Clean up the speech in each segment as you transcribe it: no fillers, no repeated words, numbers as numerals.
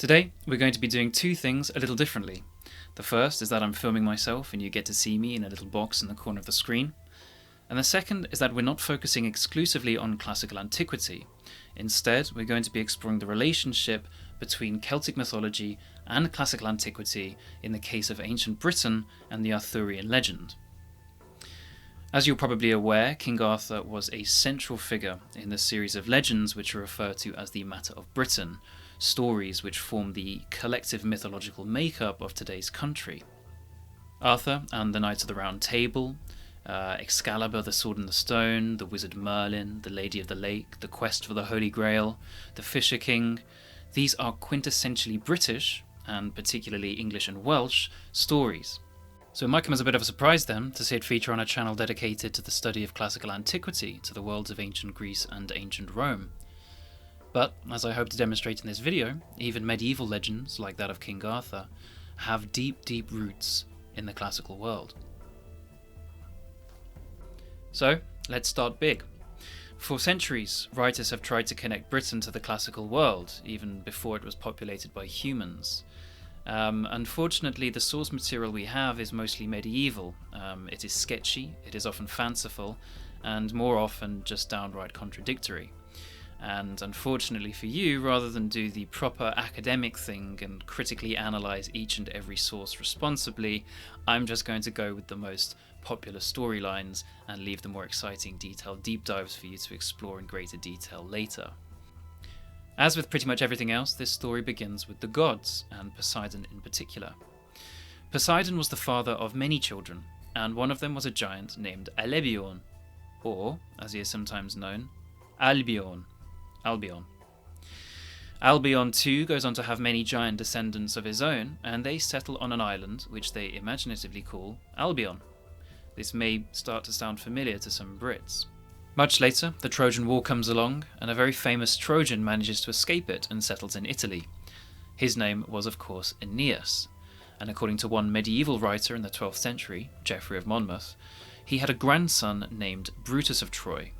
Today, we're going to be doing two things a little differently. The first is that I'm filming myself and you get to see me in a little box in the corner of the screen. And the second is that we're not focusing exclusively on classical antiquity. Instead, we're going to be exploring the relationship between Celtic mythology and classical antiquity in the case of ancient Britain and the Arthurian legend. As you're probably aware, King Arthur was a central figure in the series of legends which are referred to as the Matter of Britain, stories which form the collective mythological makeup of today's country. Arthur and the Knights of the Round Table, Excalibur, the Sword and the Stone, the Wizard Merlin, the Lady of the Lake, the Quest for the Holy Grail, the Fisher King, these are quintessentially British, and particularly English and Welsh, stories. So it might come as a bit of a surprise then to see it feature on a channel dedicated to the study of classical antiquity, to the worlds of ancient Greece and ancient Rome. But, as I hope to demonstrate in this video, even medieval legends, like that of King Arthur, have deep, deep roots in the classical world. So, let's start big. For centuries, writers have tried to connect Britain to the classical world, even before it was populated by humans. Unfortunately, the source material we have is mostly medieval. It is sketchy, it is often fanciful, and more often just downright contradictory. And unfortunately for you, rather than do the proper academic thing and critically analyse each and every source responsibly, I'm just going to go with the most popular storylines and leave the more exciting detailed deep dives for you to explore in greater detail later. As with pretty much everything else, this story begins with the gods, and Poseidon in particular. Poseidon was the father of many children, and one of them was a giant named Albion, or, as he is sometimes known, Albion. Albion too goes on to have many giant descendants of his own, and they settle on an island which they imaginatively call Albion. This may start to sound familiar to some Brits. Much later, the Trojan War comes along, and a very famous Trojan manages to escape it and settles in Italy. His name was, of course, Aeneas, and according to one medieval writer in the 12th century, Geoffrey of Monmouth, he had a grandson named Brutus of Troy.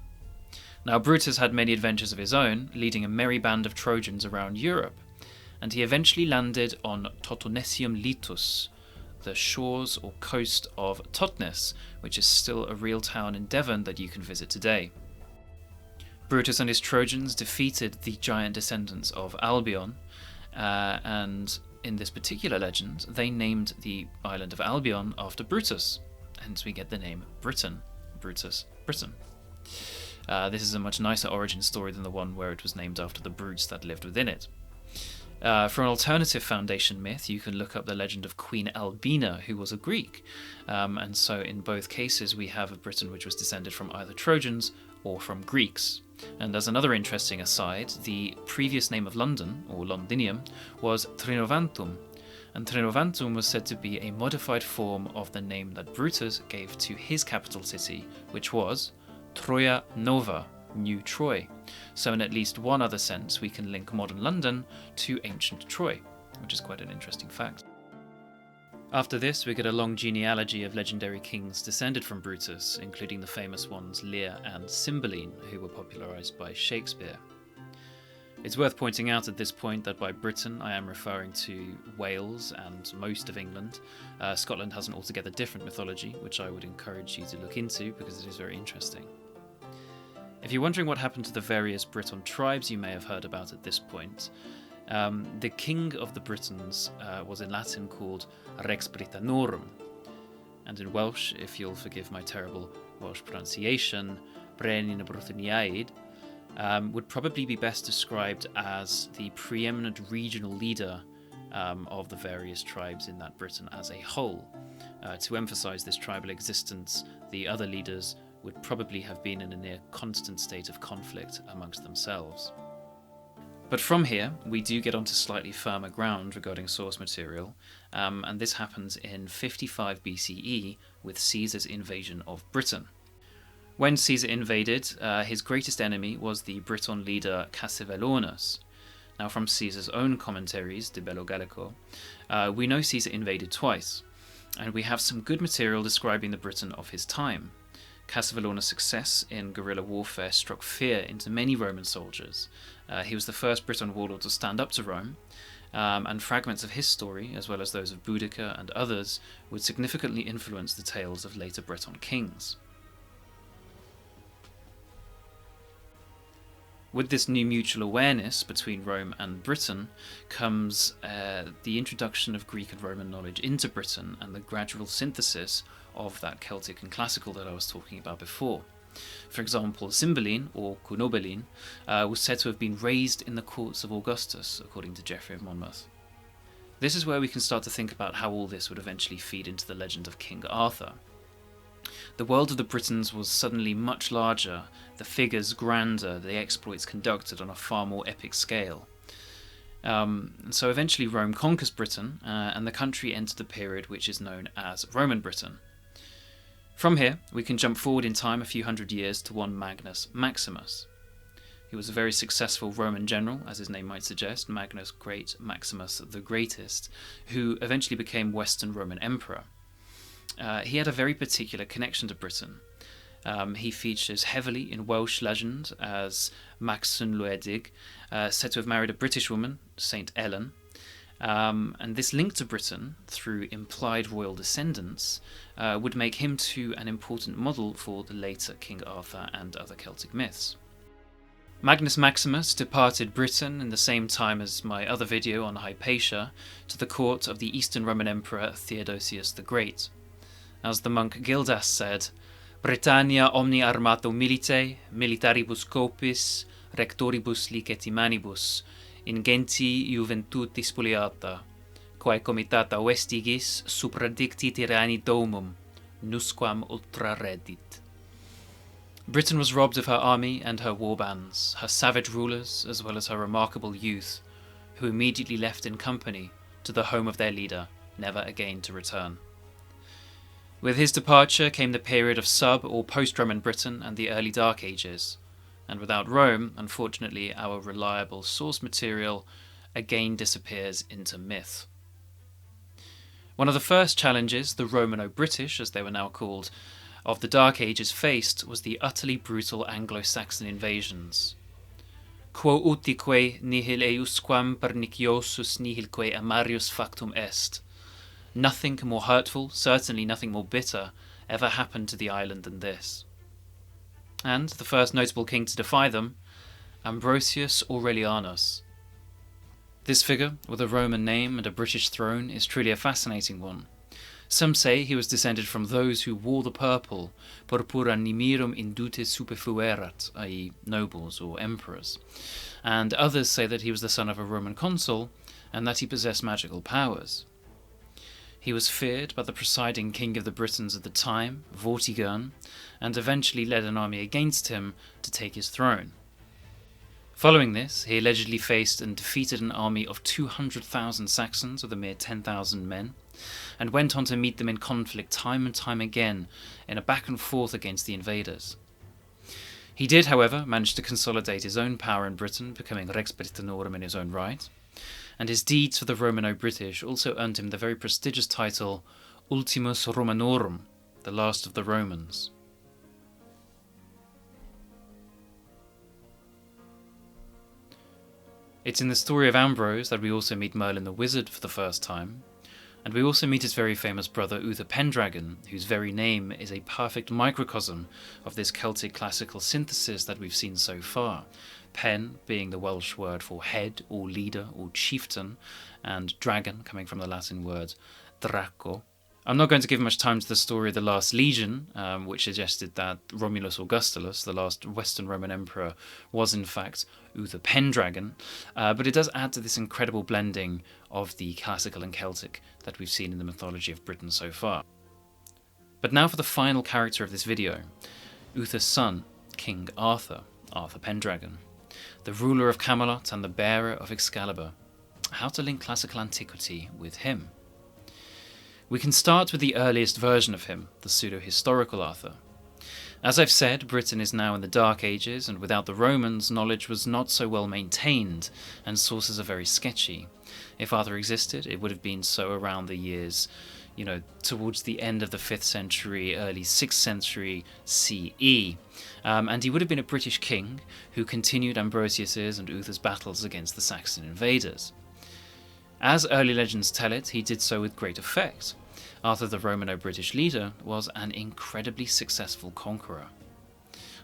Now, Brutus had many adventures of his own, leading a merry band of Trojans around Europe, and he eventually landed on Totonesium Litus, the shores or coast of Totnes, which is still a real town in Devon that you can visit today. Brutus and his Trojans defeated the giant descendants of Albion, and in this particular legend, they named the island of Albion after Brutus, hence we get the name Britain, Brutus, Britain. This is a much nicer origin story than the one where it was named after the brutes that lived within it. For an alternative foundation myth, you can look up the legend of Queen Albina, who was a Greek, and so in both cases we have a Britain which was descended from either Trojans or from Greeks. And as another interesting aside, the previous name of London, or Londinium, was Trinovantum, and Trinovantum was said to be a modified form of the name that Brutus gave to his capital city, which was Troia Nova, New Troy. So in at least one other sense we can link modern London to ancient Troy, which is quite an interesting fact. After this we get a long genealogy of legendary kings descended from Brutus, including the famous ones Lear and Cymbeline, who were popularised by Shakespeare. It's worth pointing out at this point that by Britain I am referring to Wales and most of England. Scotland has an altogether different mythology, which I would encourage you to look into because it is very interesting. If you're wondering what happened to the various Briton tribes you may have heard about at this point, the king of the Britons was in Latin called Rex Britannorum, and in Welsh, if you'll forgive my terrible Welsh pronunciation, Brenin Brythoniaid, would probably be best described as the preeminent regional leader of the various tribes in that Britain as a whole. To emphasise this tribal existence, the other leaders would probably have been in a near constant state of conflict amongst themselves. But from here, we do get onto slightly firmer ground regarding source material, and this happens in 55 BCE with Caesar's invasion of Britain. When Caesar invaded, his greatest enemy was the Briton leader Cassivelaunus. Now, from Caesar's own commentaries, De Bello Gallico, we know Caesar invaded twice, and we have some good material describing the Britain of his time. Cassivelaunus' success in guerrilla warfare struck fear into many Roman soldiers. He was the first Briton warlord to stand up to Rome, and fragments of his story, as well as those of Boudicca and others, would significantly influence the tales of later Breton kings. With this new mutual awareness between Rome and Britain comes the introduction of Greek and Roman knowledge into Britain and the gradual synthesis of that Celtic and Classical that I was talking about before. For example, Cymbeline, or Cunobeline, was said to have been raised in the courts of Augustus, according to Geoffrey of Monmouth. This is where we can start to think about how all this would eventually feed into the legend of King Arthur. The world of the Britons was suddenly much larger, the figures grander, the exploits conducted on a far more epic scale. So eventually Rome conquers Britain, and the country entered the period which is known as Roman Britain. From here, we can jump forward in time a few hundred years to one Maximus. He was a very successful Roman general, as his name might suggest, Magnus Great, Maximus the Greatest, who eventually became Western Roman Emperor. He had a very particular connection to Britain. He features heavily in Welsh legend as Maxwn Lwedig, said to have married a British woman, Saint Ellen. And this link to Britain, through implied royal descendants, would make him too an important model for the later King Arthur and other Celtic myths. Magnus Maximus departed Britain in the same time as my other video on Hypatia to the court of the Eastern Roman Emperor Theodosius the Great. As the monk Gildas said, Britannia omni armato milite, militaribus copis, rectoribus licet imanibus, ingenti juventutis spoliata, quae comitata vestigis supradicti tyranni domum, nusquam ultra reddit. Britain was robbed of her army and her warbands, her savage rulers, as well as her remarkable youth, who immediately left in company to the home of their leader, never again to return. With his departure came the period of sub- or post-Roman Britain and the early Dark Ages, and without Rome, unfortunately, our reliable source material again disappears into myth. One of the first challenges the Romano-British, as they were now called, of the Dark Ages faced was the utterly brutal Anglo-Saxon invasions. Quo utique nihil eusquam perniciosus nihilque amarius factum est. Nothing more hurtful, certainly nothing more bitter, ever happened to the island than this. And the first notable king to defy them, Ambrosius Aurelianus. This figure, with a Roman name and a British throne, is truly a fascinating one. Some say he was descended from those who wore the purple, purpura nimirum indute superfuerat, i.e. nobles or emperors, and others say that he was the son of a Roman consul and that he possessed magical powers. He was feared by the presiding king of the Britons at the time, Vortigern, and eventually led an army against him to take his throne. Following this, he allegedly faced and defeated an army of 200,000 Saxons with a mere 10,000 men, and went on to meet them in conflict time and time again in a back and forth against the invaders. He did, however, manage to consolidate his own power in Britain, becoming Rex Britannorum in his own right, and his deeds for the Romano-British also earned him the very prestigious title Ultimus Romanorum, the last of the Romans. It's in the story of Ambrose that we also meet Merlin the Wizard for the first time, and we also meet his very famous brother Uther Pendragon, whose very name is a perfect microcosm of this Celtic classical synthesis that we've seen so far. Pen being the Welsh word for head or leader or chieftain, and dragon coming from the Latin word draco. I'm not going to give much time to the story of the Last Legion, which suggested that Romulus Augustulus, the last Western Roman emperor, was in fact Uther Pendragon, but it does add to this incredible blending of the classical and Celtic that we've seen in the mythology of Britain so far. But now for the final character of this video, Uther's son, King Arthur, Arthur Pendragon, the ruler of Camelot and the bearer of Excalibur. How to link classical antiquity with him? We can start with the earliest version of him, the pseudo-historical Arthur. As I've said, Britain is now in the Dark Ages, and without the Romans, knowledge was not so well maintained, and sources are very sketchy. If Arthur existed, it would have been so around the years, towards the end of the 5th century, early 6th century CE. And he would have been a British king who continued Ambrosius's and Uther's battles against the Saxon invaders. As early legends tell it, he did so with great effect. Arthur, the Romano-British leader, was an incredibly successful conqueror.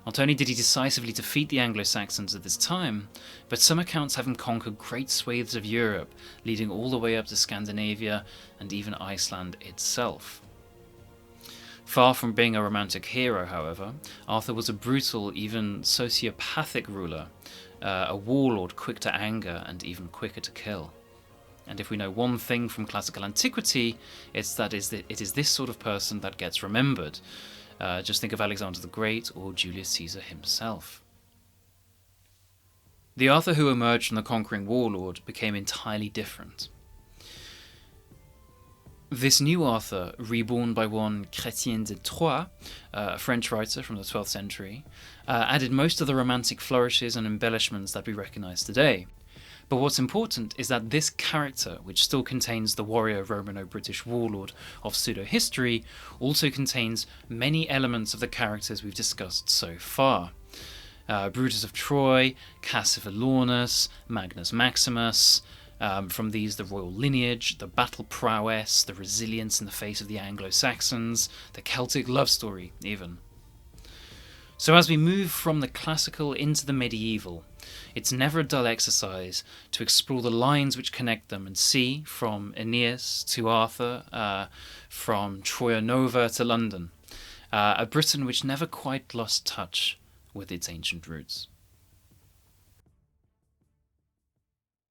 Not only did he decisively defeat the Anglo-Saxons at this time, but some accounts have him conquer great swathes of Europe, leading all the way up to Scandinavia and even Iceland itself. Far from being a romantic hero, however, Arthur was a brutal, even sociopathic ruler, a warlord quick to anger and even quicker to kill. And if we know one thing from classical antiquity, it's that it is this sort of person that gets remembered. Just think of Alexander the Great or Julius Caesar himself. The Arthur who emerged from the conquering warlord became entirely different. This new Arthur, reborn by one Chrétien de Troyes, a French writer from the 12th century, added most of the romantic flourishes and embellishments that we recognise today. But what's important is that this character, which still contains the warrior Romano-British warlord of pseudo-history, also contains many elements of the characters we've discussed so far. Brutus of Troy, Cassivelaunus, Maximus. From these, the royal lineage, the battle prowess, the resilience in the face of the Anglo-Saxons, the Celtic love story, even. So as we move from the classical into the medieval, it's never a dull exercise to explore the lines which connect them and see, from Aeneas to Arthur, from Troia Nova to London, a Britain which never quite lost touch with its ancient roots.